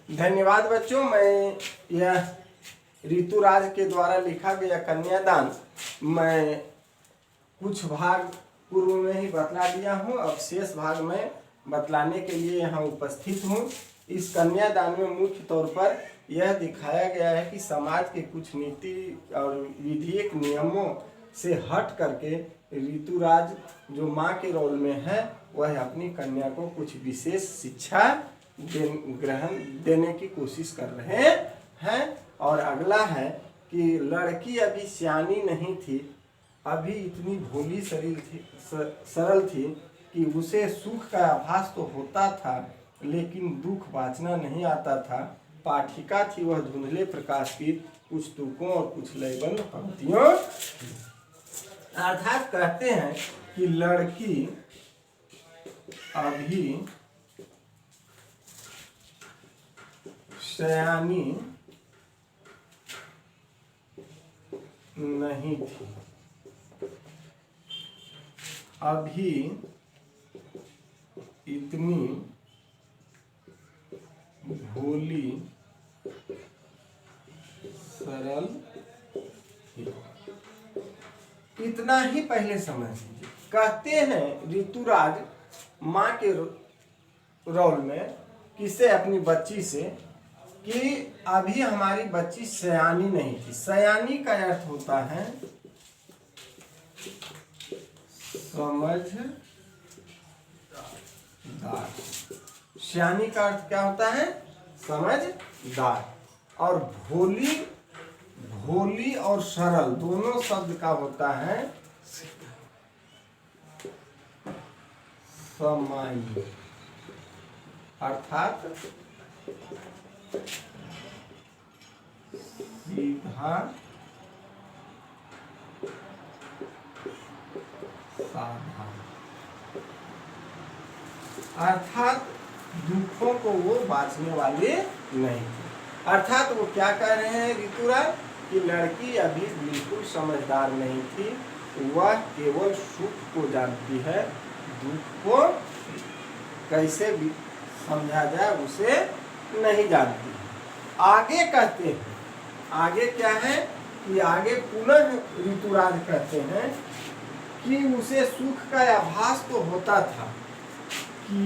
धन्यवाद बच्चों। मैं यह ऋतुराज के द्वारा लिखा गया कन्यादान मैं कुछ भाग पूर्व में ही बतला दिया हूँ। अब शेष भाग में बतलाने के लिए यहाँ उपस्थित हूँ। इस कन्यादान में मुख्य तौर पर यह दिखाया गया है कि समाज के कुछ नीति और विधिक नियमों से हट करके ऋतुराज जो माँ के रोल में है वह अपनी कन्या को कुछ विशेष शिक्षा ग्रहण देने की कोशिश कर रहे हैं। और अगला है कि लड़की अभी सियानी नहीं थी, अभी इतनी भोली सरल थी कि उसे सुख का आभास तो होता था लेकिन दुख बाँचना नहीं आता था। पाठिका थी वह धुंधले प्रकाश की, कुछ तुकों और कुछ लयबंद पंक्तियों। अर्थात कहते हैं कि लड़की अभी सयानी नहीं थी, अभी इतनी भोली सरल थी। इतना ही पहले समझ लीजिए। कहते हैं ऋतुराज माँ के रोल में किसे, अपनी बच्ची से, कि अभी हमारी बच्ची सयानी नहीं थी। सयानी का अर्थ होता है समझदार। सयानी का अर्थ क्या होता है? समझदार। और भोली और सरल दोनों शब्द का होता है समाई, अर्थात सीधा साधा, अर्थात दुखों को वो बाँचने वाले नहीं थे। अर्थात वो क्या कह रहे हैं ऋतुराज कि लड़की अभी बिल्कुल समझदार नहीं थी, वह केवल सुख को जानती है, दुख को कैसे समझा जाए उसे नहीं जानती। आगे कहते हैं, आगे क्या है कि आगे पुनः ऋतुराज कहते हैं कि उसे सुख का आभास तो होता था, कि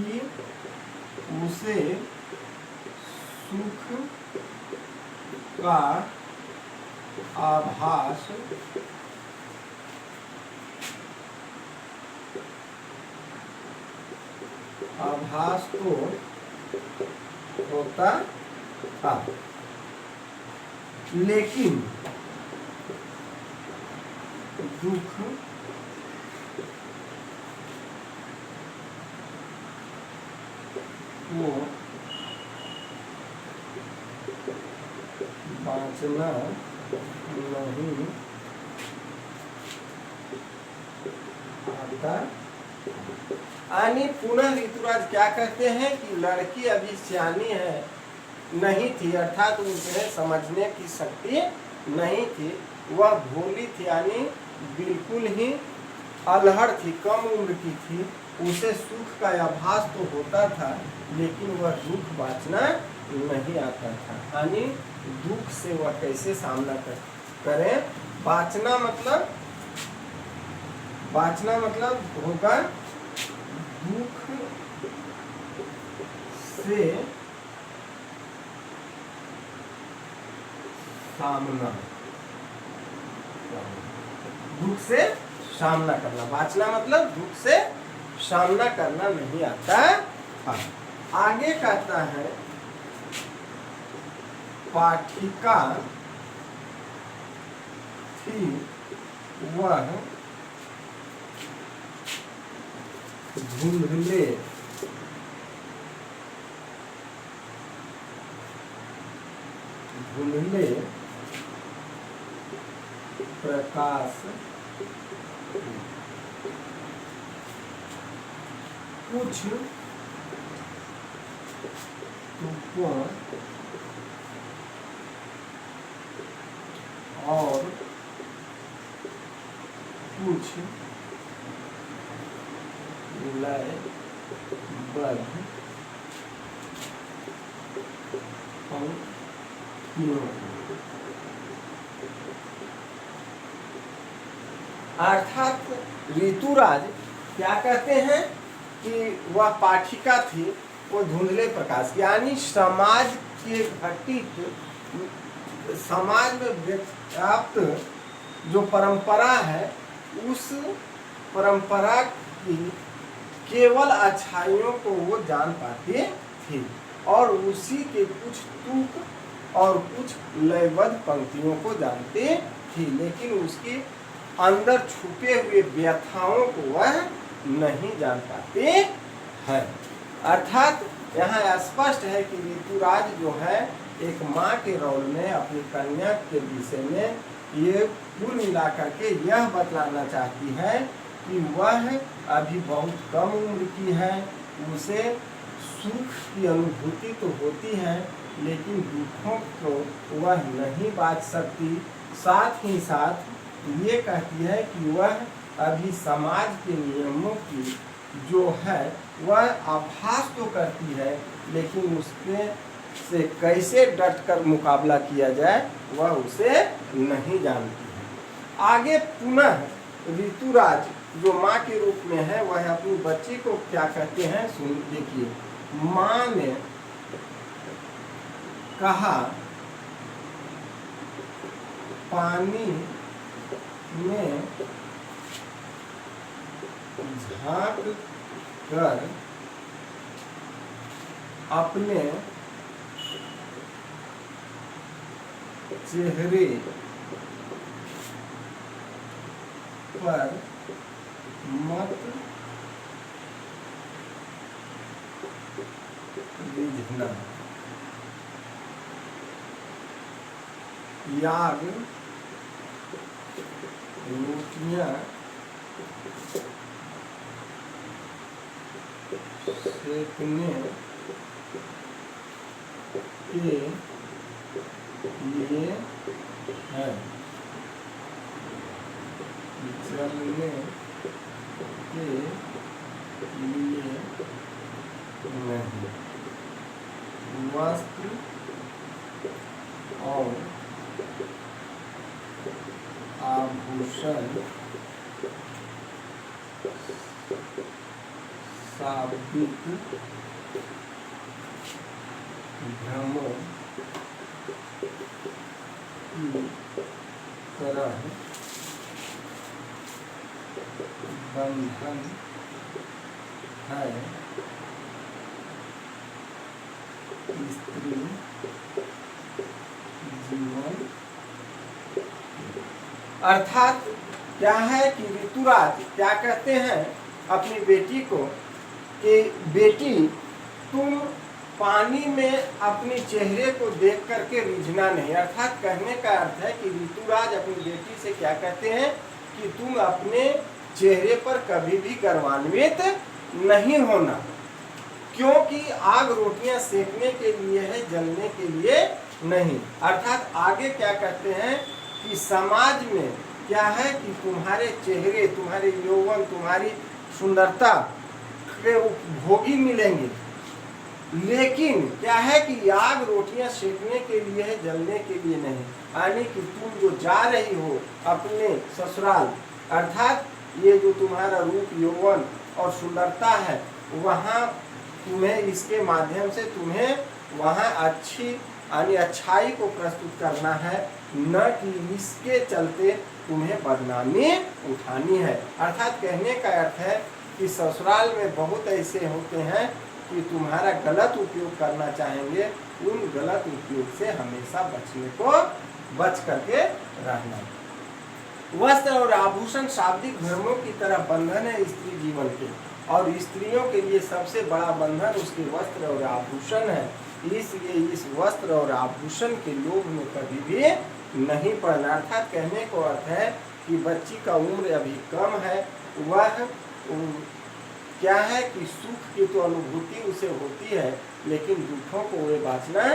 उसे सुख का आभास तो होता था, लेकिन दुख को बाँचना नहीं आता। यानी पुनः ऋतुराज क्या कहते हैं कि लड़की अभी सियानी है नहीं थी, अर्थात उसे समझने की शक्ति नहीं थी, वह भोली थी, यानी बिल्कुल ही अल्हड़ थी, कम उम्र की थी, उसे सुख का आभास तो होता था लेकिन वह दुख बाँचना नहीं आता था। यानी दुख से वह कैसे सामना करें। बाँचना मतलब होगा दुख से सामना, दुख से सामना करना। बाँचना मतलब दुख से सामना करना नहीं आता था। आगे कहता है पाठिका थी वह धुंधले प्रकाश, कुछ तुकों और कुछ लयबद्ध पंक्तियों को। अर्थात ऋतुराज क्या कहते हैं कि वह पाठिका थी वो धुंधले प्रकाश, यानी समाज के घटित, समाज में व्याप्त जो परंपरा है उस परंपरा की केवल अच्छाइयों को वो जान पाते थे और उसी के कुछ तुक और कुछ लयबद्ध पंक्तियों को जानते थे, लेकिन उसके अंदर छुपे हुए व्यथाओं को वह नहीं जान पाते हैं। अर्थात यहाँ स्पष्ट है कि ऋतुराज जो है एक माँ के रोल में अपनी कन्या के विषय में ये कुल मिलाकर के यह बतलाना चाहती है कि वह अभी बहुत कम उम्र की है, उसे सुख की अनुभूति तो होती है लेकिन दुखों को वह नहीं बाँच सकती। साथ ही साथ ये कहती है कि वह अभी समाज के नियमों की जो है वह आभास तो करती है लेकिन उसके से कैसे डटकर मुकाबला किया जाए वह उसे नहीं जानती है। आगे पुनः ऋतुराज जो माँ के रूप में है वह अपनी बच्ची को क्या कहते हैं सुन देखिए। माँ ने कहा पानी में झांक कर अपने चेहरे पर मत रिझना, याग रोटियां सेकने के लिए है, जलने के लिए नहीं। वस्त्र और आभूषण साबित भ्रमों की तरह बंधन है। स्त्री जीवन अर्थात क्या है कि ऋतुराज क्या कहते हैं अपनी बेटी को कि बेटी तुम पानी में अपने चेहरे को देख करके रिझना नहीं। अर्थात कहने का अर्थ है कि ऋतुराज अपनी बेटी से क्या कहते हैं कि तुम अपने चेहरे पर कभी भी गर्वान्वित नहीं होना, क्योंकि आग रोटियां सेकने के लिए है, जलने के लिए नहीं। अर्थात आगे क्या कहते हैं कि समाज में क्या है कि तुम्हारे चेहरे, तुम्हारे यौवन, तुम्हारी सुंदरता के उपभोगी मिलेंगे, लेकिन क्या है कि आग रोटियां सेकने के लिए है, जलने के लिए नहीं। यानी कि तुम जो जा रही हो अपने ससुराल, अर्थात ये जो तुम्हारा रूप, यौवन और सुंदरता है, वहाँ तुम्हें इसके माध्यम से तुम्हें वहाँ अच्छी यानी अच्छाई को प्रस्तुत करना है, न कि इसके चलते तुम्हें बदनामी उठानी है। अर्थात कहने का अर्थ है कि ससुराल में बहुत ऐसे होते हैं कि तुम्हारा गलत उपयोग करना चाहेंगे, उन गलत उपयोग से हमेशा बच करके रहना। वस्त्र और आभूषण शाब्दिक धर्मों की तरह बंधन है स्त्री जीवन के, और स्त्रियों के लिए सबसे बड़ा बंधन उसके वस्त्र और आभूषण है। इसलिए इस वस्त्र और आभूषण के लोभ में कभी भी नहीं पड़ना। अर्थात कहने को अर्थ है कि बच्ची का उम्र अभी कम है, वह क्या है कि सुख की तो अनुभूति उसे होती है लेकिन दुखों को वे बाँचना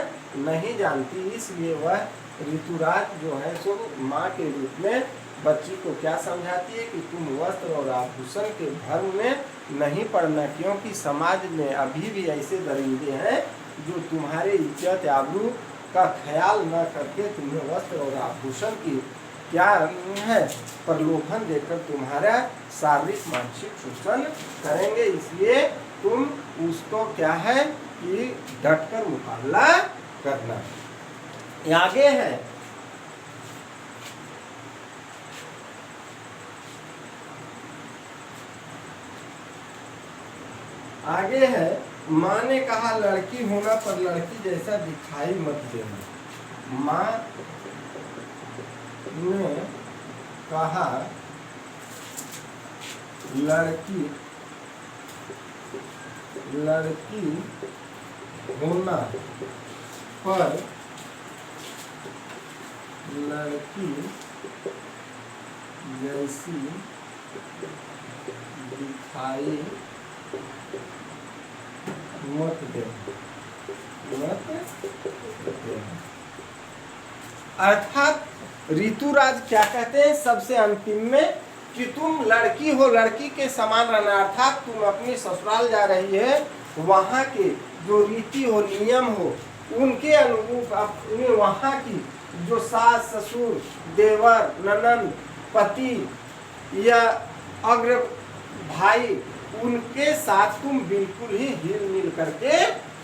नहीं जानती। इसलिए वह ऋतुराज जो है सो माँ के रूप में बच्ची को क्या समझाती है कि तुम वस्त्र और आभूषण के भ्रम में नहीं पड़ना, क्योंकि समाज में अभी भी ऐसे दरिंदे हैं जो तुम्हारे इज्जत, आबरू का ख्याल न करके तुम्हें वस्त्र और आभूषण की क्या है प्रलोभन देकर तुम्हारा शारीरिक मानसिक शोषण करेंगे। इसलिए तुम उसको क्या है कि डटकर मुकाबला करना। आगे है माँ ने कहा लड़की होना पर लड़की जैसा दिखाई मत देना। माँ ने कहा लड़की होना पर लड़की जैसी दिखाई मत देना। अर्थात ऋतुराज क्या कहते हैं सबसे अंतिम में कि तुम लड़की हो, लड़की के समान रहना। अर्थात तुम अपनी ससुराल जा रही है, वहाँ के जो रीति हो नियम हो उनके अनुरूप अपने वहाँ की जो सास ससुर देवर ननद पति या अग्र भाई उनके साथ तुम बिल्कुल ही हिल मिल करके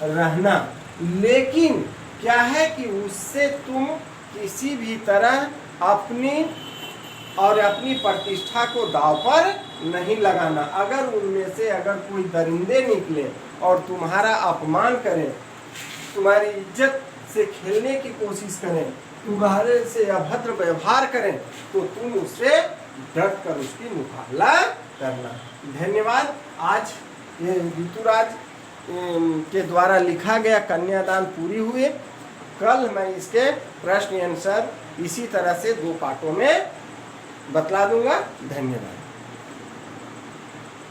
रहना। लेकिन क्या है कि उससे तुम किसी भी तरह अपनी प्रतिष्ठा को दांव पर नहीं लगाना। अगर उनमें से अगर कोई दरिंदे निकले और तुम्हारा अपमान करें, तुम्हारी इज्जत से खेलने की कोशिश करें, तुम्हारे से अभद्र व्यवहार करें, तो तुम उससे डट कर उसकी मुकाबला करना। धन्यवाद। आज ये ऋतुराज के द्वारा लिखा गया कन्यादान पूरी हुई। कल मैं इसके प्रश्न आंसर इसी तरह से 2 पार्टों में बतला दूंगा। धन्यवाद।